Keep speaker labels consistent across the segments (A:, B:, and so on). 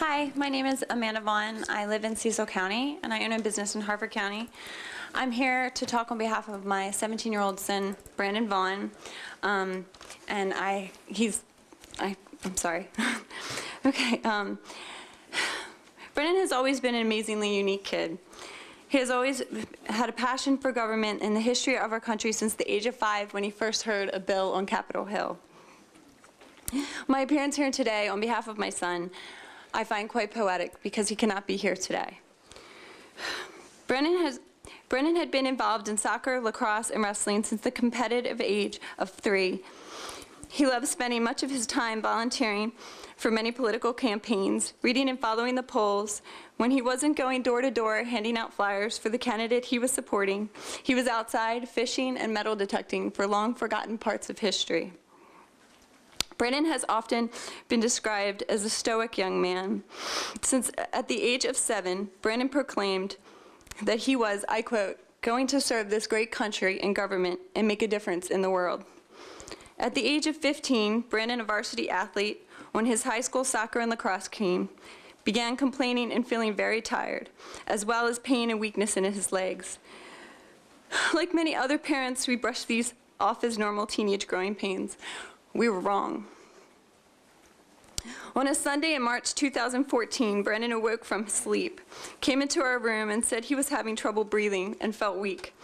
A: Hi, my name is Amanda Vaughn. I live in Cecil County, and I own a business in Harford County. I'm here to talk on behalf of my 17-year-old son, Brandon Vaughn. I'm sorry. Okay. Brandon has always been an amazingly unique kid. He has always had a passion for government and the history of our country since the age of 5 when he first heard a bill on Capitol Hill. My appearance here today on behalf of my son I find quite poetic because he cannot be here today. Brandon had been involved in soccer, lacrosse, and wrestling since the competitive age of 3. He loved spending much of his time volunteering for many political campaigns, reading and following the polls. When he wasn't going door to door handing out flyers for the candidate he was supporting, he was outside fishing and metal detecting for long forgotten parts of history. Brandon has often been described as a stoic young man. Since at the age of 7, Brandon proclaimed that he was, I quote, going to serve this great country and government and make a difference in the world. At the age of 15, Brandon, a varsity athlete on his high school soccer and lacrosse team, began complaining and feeling very tired, as well as pain and weakness in his legs. Like many other parents, we brushed these off as normal teenage growing pains. We were wrong. On a Sunday in March 2014, Brandon awoke from his sleep, came into our room, and said he was having trouble breathing and felt weak.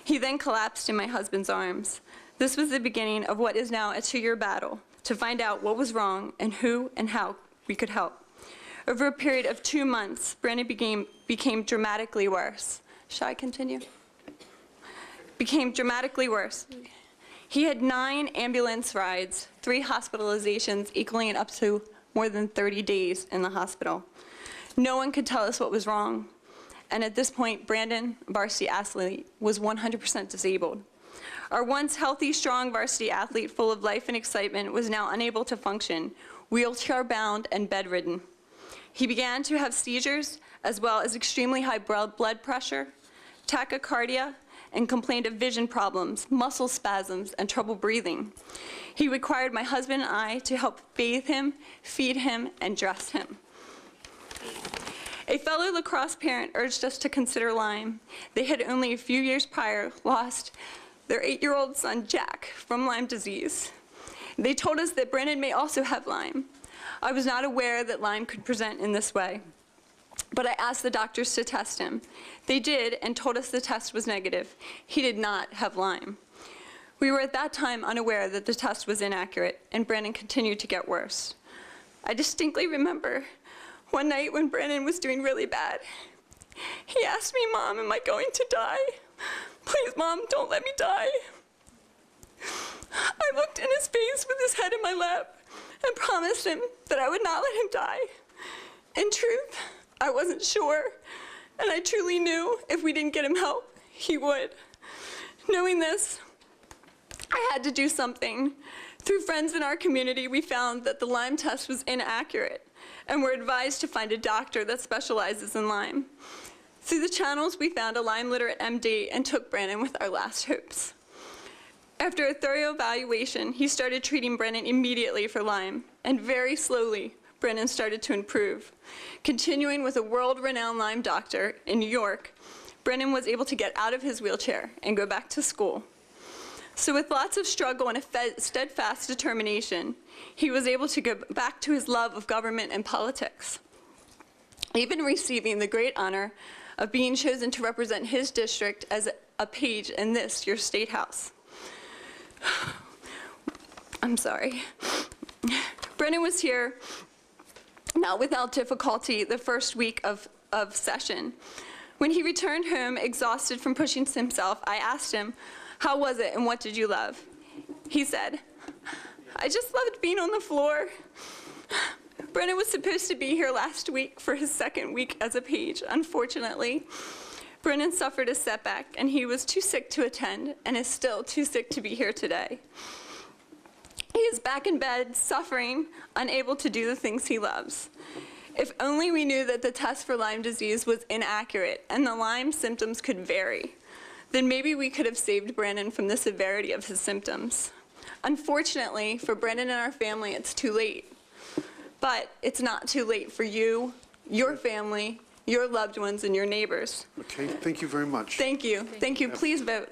A: He then collapsed in my husband's arms. This was the beginning of what is now a 2-year battle to find out what was wrong and who and how we could help. Over a period of 2 months, Brandon became dramatically worse. Shall I continue? Became dramatically worse. He had 9 ambulance rides, 3 hospitalizations, equaling up to more than 30 days in the hospital. No one could tell us what was wrong. And at this point, Brandon, varsity athlete, was 100% disabled. Our once healthy, strong varsity athlete, full of life and excitement, was now unable to function, wheelchair-bound and bedridden. He began to have seizures, as well as extremely high blood pressure, tachycardia, and complained of vision problems, muscle spasms, and trouble breathing. He required my husband and I to help bathe him, feed him, and dress him. A fellow lacrosse parent urged us to consider Lyme. They had only a few years prior lost their 8-year-old son, Jack, from Lyme disease. They told us that Brandon may also have Lyme. I was not aware that Lyme could present in this way, but I asked the doctors to test him. They did and told us the test was negative. He did not have Lyme. We were at that time unaware that the test was inaccurate, and Brandon continued to get worse. I distinctly remember one night when Brandon was doing really bad. He asked me, "Mom, am I going to die? Please, Mom, don't let me die." I looked in his face with his head in my lap and promised him that I would not let him die. In truth, I wasn't sure, and I truly knew if we didn't get him help, he would. Knowing this, I had to do something. Through friends in our community, we found that the Lyme test was inaccurate, and were advised to find a doctor that specializes in Lyme. Through the channels, we found a Lyme literate MD and took Brandon with our last hopes. After a thorough evaluation, he started treating Brandon immediately for Lyme, and very slowly, Brandon started to improve. Continuing with a world-renowned Lyme doctor in New York, Brandon was able to get out of his wheelchair and go back to school. So with lots of struggle and a steadfast determination, he was able to go back to his love of government and politics, even receiving the great honor of being chosen to represent his district as a page in this, your state house. I'm sorry. Brandon was here, not without difficulty, the first week of session. When he returned home, exhausted from pushing himself, I asked him, "How was it and what did you love?" He said, "I just loved being on the floor." Brandon was supposed to be here last week for his 2nd week as a page. Unfortunately, Brandon suffered a setback and he was too sick to attend and is still too sick to be here today. He is back in bed, suffering, unable to do the things he loves. If only we knew that the test for Lyme disease was inaccurate and the Lyme symptoms could vary, then maybe we could have saved Brandon from the severity of his symptoms. Unfortunately, for Brandon and our family, it's too late. But it's not too late for you, your family, your loved ones, and your neighbors.
B: Okay, thank you very much.
A: Thank you. Thank you. Please vote.